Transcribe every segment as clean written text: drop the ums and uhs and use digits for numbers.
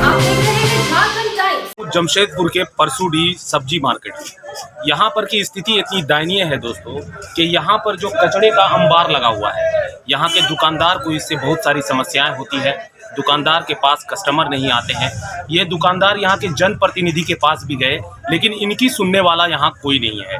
आप देख रहे हैं झारखंड टाइम्स। जमशेदपुर के परसूडी सब्जी मार्केट में यहाँ पर की स्थिति इतनी दयनीय है दोस्तों कि यहाँ पर जो कचड़े का अंबार लगा हुआ है, यहाँ के दुकानदार को इससे बहुत सारी समस्याएं होती है। दुकानदार के पास कस्टमर नहीं आते हैं। ये दुकानदार यहाँ के जनप्रतिनिधि के पास भी गए, लेकिन इनकी सुनने वाला यहाँ कोई नहीं है।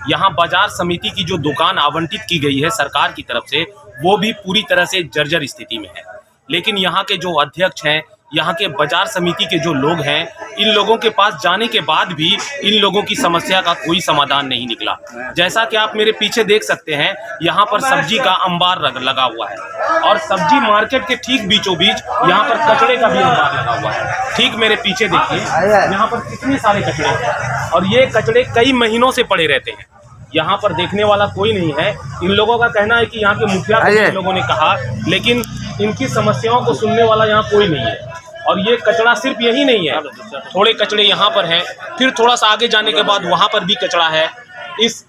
यहाँ बाजार समिति की जो दुकान आवंटित की गई है सरकार की तरफ से, वो भी पूरी तरह से जर्जर स्थिति में है। लेकिन यहाँ के जो अध्यक्ष हैं, यहाँ के बाजार समिति के जो लोग हैं, इन लोगों के पास जाने के बाद भी इन लोगों की समस्या का कोई समाधान नहीं निकला। जैसा कि आप मेरे पीछे देख सकते हैं, यहाँ पर सब्जी का अंबार लगा हुआ है और सब्जी मार्केट के ठीक बीचों बीच यहाँ पर कचड़े का भी अंबार लगा हुआ है। ठीक मेरे पीछे देखिए, यहाँ पर कितने सारे कचड़े हैं और ये कचड़े कई महीनों से पड़े रहते हैं। यहाँ पर देखने वाला कोई नहीं है। इन लोगों का कहना है कि यहाँ के मुखिया को इन लोगों ने कहा, लेकिन इनकी समस्याओं को सुनने वाला यहाँ कोई नहीं है। और ये कचड़ा सिर्फ यही नहीं है, थोड़े कचड़े यहाँ पर हैं, फिर थोड़ा सा आगे जाने के बाद वहाँ पर भी कचड़ा है। इस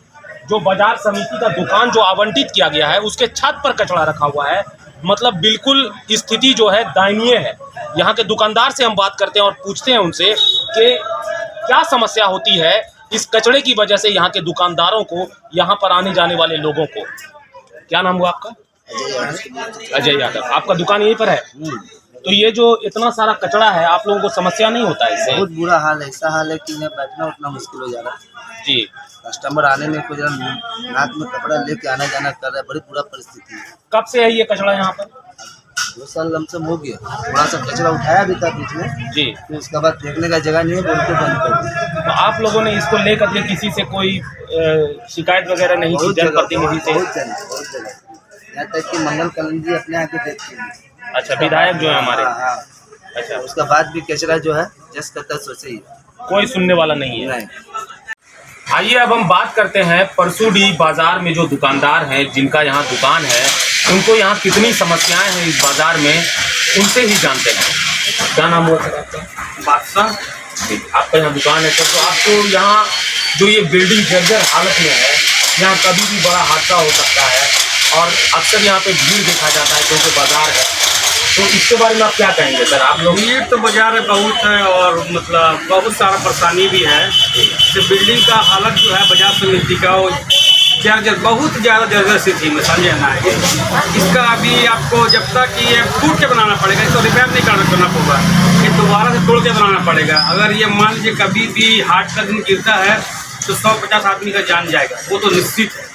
जो बाजार समिति का दुकान जो आवंटित किया गया है, उसके छत पर कचड़ा रखा हुआ है। मतलब बिल्कुल स्थिति जो है दयनीय है। यहाँ के दुकानदार से हम बात करते हैं और पूछते हैं उनसे कि क्या समस्या होती है इस कचड़े की वजह से यहाँ के दुकानदारों को, यहाँ पर आने जाने वाले लोगों को। क्या नाम हुआ आपका? अजय यादव। आपका दुकान यहीं पर है? तो ये जो इतना सारा कचड़ा है, आप लोगों को समस्या नहीं होता है इससे? बहुत बुरा हाल है। ऐसा हाल है कि यहाँ बैठना उठना मुश्किल हो जा रहा है जी। कस्टमर आने में कोई नाक में कपड़ा लेके आना जाना कर रहा है। बड़ी बुरा परिस्थिति है। कब से है ये कचड़ा यहाँ पर? 2 साल लमसम हो गया। थोड़ा सा कचरा उठाया भी था बीच में जी, फिर उसके बाद फेंकने का जगह नहीं है, बोल के बंद कर दिया। तो आप लोगों ने इसको लेकर के किसी से कोई शिकायत वगैरह नहीं की जनप्रतिनिधि से? बहुत जगह यहाँ तक कि मंगल कलन जी अपने आके देखते हैं। अच्छा, विधायक जो है हमारे? हाँ। अच्छा, उसका बाद भी कचरा जो है जस करता सोचे ही कोई सुनने वाला नहीं है। नहीं। आइए अब हम बात करते हैं परसूडी बाजार में जो दुकानदार हैं, जिनका यहाँ दुकान है, उनको यहाँ कितनी समस्याएं हैं इस बाजार में, उनसे ही जानते हैं। क्या नाम हुआ सर आपका? बादशाह। आपका यहाँ दुकान है सर, तो आपको यहाँ जो ये बिल्डिंग जर्जर हालत में है, यहाँ कभी भी बड़ा हादसा हो सकता है और अक्सर यहाँ पे भीड़ देखा जाता है क्योंकि बाजार है। तो इसके बारे में आप क्या कहेंगे सर? आप लोग? भीड़ तो बाजार में बहुत है और मतलब बहुत सारा परेशानी भी है। तो बिल्डिंग का हालत जो है बाजार समिति का, वो जर्जर बहुत ज़्यादा जर्जर स्थिति में समझना है। इसका अभी आपको जब तक ये टूट के बनाना पड़ेगा, इसको रिपेयर नहीं करना होगा, ये दोबारा से तोड़ के बनाना पड़ेगा। अगर ये मान लीजिए कभी भी हाट का दिन गिरता है तो 150 आदमी का जान जाएगा, वो तो निश्चित है।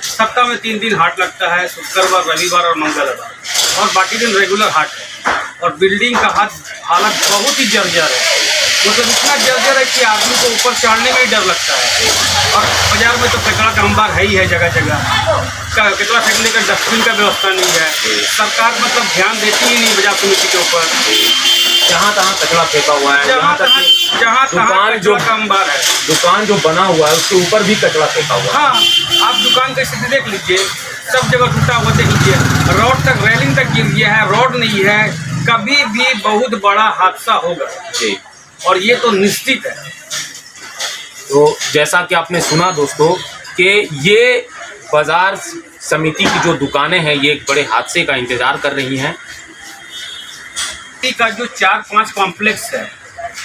सप्ताह में 3 दिन हाट लगता है, शुक्रवार, रविवार और मंगलवार, और बाकी दिन रेगुलर हाट है। और बिल्डिंग का हालत बहुत ही जर्जर है, मतलब इतना जर्जर है कि आदमी को ऊपर चढ़ने में ही डर लगता है। और बाजार में तो कचरा का अंबार है ही है, जगह जगह कचरा फेंकने का डस्टबिन का व्यवस्था नहीं है। सरकार मतलब ध्यान देती ही नहीं बाजार समिति के ऊपर। जहाँ तहाँ कचरा फेंका हुआ है, जहाँ तहाँ दुकान जो का अंबार है, दुकान जो बना हुआ है उसके ऊपर भी कचरा फेंका हुआ है। हाँ, आप दुकान की स्थिति देख लीजिए, सब जगह टूटा हुआ देख लीजिए, रोड तक रेलिंग तक गिर गया है, रोड नहीं है। कभी भी बहुत बड़ा हादसा होगा जी, और ये तो निश्चित है। तो जैसा कि आपने सुना दोस्तों कि ये बाजार समिति की जो दुकानें हैं, ये एक बड़े हादसे का इंतजार कर रही हैं। का जो 4-5 कॉम्प्लेक्स है,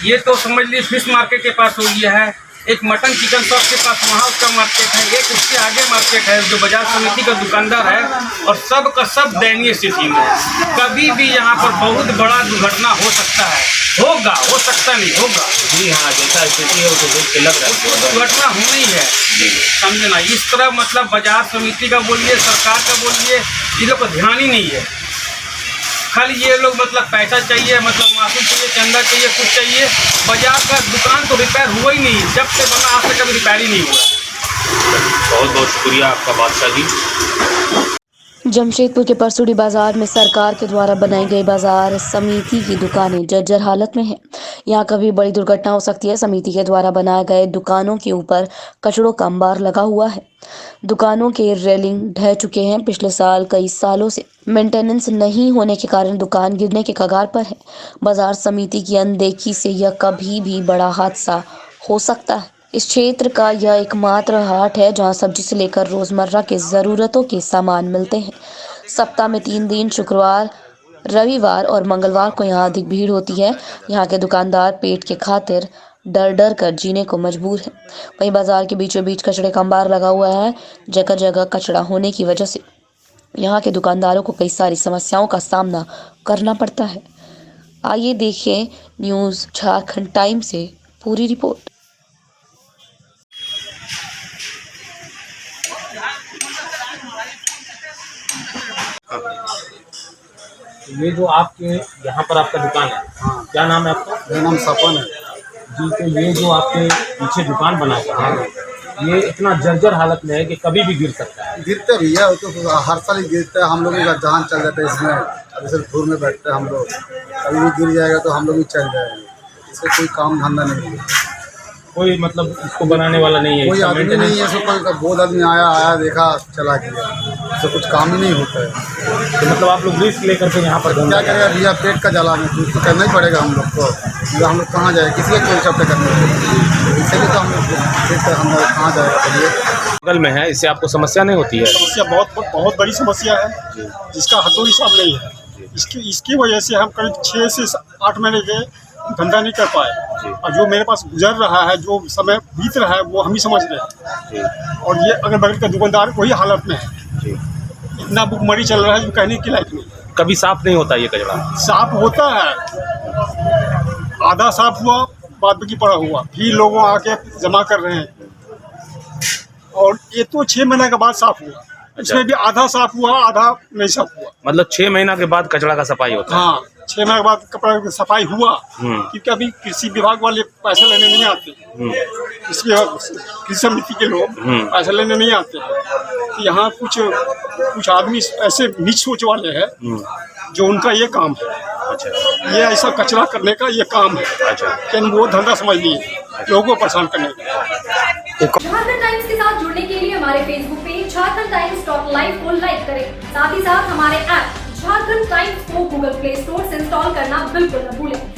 ये तो समझ लीजिए फिश मार्केट के पास हो गया है, एक मटन चिकन शॉप के पास वहाँ उसका मार्केट है, एक उसके आगे मार्केट है जो बाजार समिति का दुकानदार है, और सब का सब दयनीय स्थिति में। कभी भी यहाँ पर बहुत बड़ा दुर्घटना हो सकता है, होगा, हो सकता नहीं होगा। जी हाँ, जैसा स्थिति है उसे देख के लग रहा है दुर्घटना होनी है, समझे ना। इस तरह मतलब बाजार समिति का बोलिए, सरकार का बोलिए, इन लोग को ध्यान ही नहीं है। खाली ये लोग मतलब पैसा चाहिए, मतलब मासूम चाहिए, चंदा चाहिए, कुछ चाहिए। बाजार का दुकान तो रिपेयर हुआ ही नहीं, जब से बना आज तक कभी रिपेयर ही नहीं हुआ। बहुत बहुत शुक्रिया आपका बादशाह जी। जमशेदपुर के परसूडी बाजार में सरकार के द्वारा बनाई गई बाजार समिति की दुकानें जर्जर हालत में हैं। यहाँ कभी बड़ी दुर्घटना हो सकती है। समिति के द्वारा बनाए गए दुकानों के ऊपर कचड़ों का अंबार लगा हुआ है। दुकानों के रेलिंग ढह चुके हैं। पिछले साल कई सालों से मेंटेनेंस नहीं होने के कारण दुकान गिरने के कगार पर है। बाजार समिति की अनदेखी से यह कभी भी बड़ा हादसा हो सकता है। इस क्षेत्र का यह एकमात्र हाट है जहां सब्जी से लेकर रोजमर्रा के ज़रूरतों के सामान मिलते हैं। सप्ताह में 3 दिन शुक्रवार, रविवार और मंगलवार को यहाँ अधिक भीड़ होती है। यहाँ के दुकानदार पेट के खातिर डर डर कर जीने को मजबूर हैं। वहीं बाजार के बीचों बीच कचड़े का अंबार लगा हुआ है। जगह जगह कचड़ा होने की वजह से यहाँ के दुकानदारों को कई सारी समस्याओं का सामना करना पड़ता है। आइए देखिए न्यूज़ झारखंड टाइम से पूरी रिपोर्ट। ये जो आपके यहाँ पर आपका दुकान है, क्या नाम है आपका? मेरा नाम सपन है जी। तो ये जो आपके पीछे दुकान बना हुआ है, ये इतना जर्जर हालत में है कि कभी भी गिर सकता है। गिरते भी है तो हर साल ही गिरते हैं। हम लोग का जान चल जाता है इसमें। अभी सिर्फ धूल में बैठते हैं हम लोग, कभी भी गिर जाएगा तो हम लोग भी चल जाएंगे। इससे कोई काम धंधा नहीं है, कोई मतलब इसको बनाने वाला नहीं है, कोई इसका आदमी नहीं है। maintenance- सब कोई बहुत आदमी आया देखा चला गया, इससे कुछ काम ही नहीं होता है। तो मतलब आप लोग रिस्क लेकर के यहाँ पर क्या करेगा भैया, पेट का जला में कुछ तो करना ही पड़ेगा हम लोग को। हम लोग कहाँ जाए, किसी का चोरी चपटे करने इसलिए तो हम लोग कहाँ जाएगा। बगल में है, इससे आपको समस्या नहीं होती है? समस्या बहुत बड़ी समस्या है जिसका हदो हिसाब नहीं है। इसकी वजह से हम करीब 6 से 8 महीने के धंधा नहीं कर पाए। और जो मेरे पास गुजर रहा है, जो समय बीत रहा है, वो हम ही समझ रहे हैं। और ये अगर बगल का दुकानदार वही हालत में है। इतना भुखमरी चल रहा है जो कहने की लायक नहीं। कभी साफ नहीं होता ये कचरा? साफ होता है, आधा साफ हुआ, बाद बाकी पड़ा हुआ, फिर लोगों आके जमा कर रहे हैं। और ये तो 6 महीने के बाद साफ हुआ। इसमें भी आधा साफ हुआ, आधा नहीं साफ हुआ। मतलब 6 महीना के बाद कचरा का सफाई होता है? हाँ, 6 महीने के बाद कपड़ा की सफाई हुआ। क्योंकि अभी कृषि विभाग वाले पैसा लेने नहीं आते। कृषि समिति के लोग पैसा लेने नहीं आते हैं। तो यहाँ कुछ आदमी ऐसे नीच सोच वाले हैं जो उनका ये काम है। अच्छा, ये ऐसा कचरा करने का ये काम है। अच्छा, लेकिन वो धंधा समझ लिए लोगों को परेशान करने का। झारखंड टाइम्स के साथ जुड़ने के लिए हमारे Facebook page Jharkhand times .live को लाइक करें। साथ ही साथ हमारे ऐप झारखंड टाइम्स को गूगल प्ले स्टोर से इंस्टॉल करना बिल्कुल न भूलें।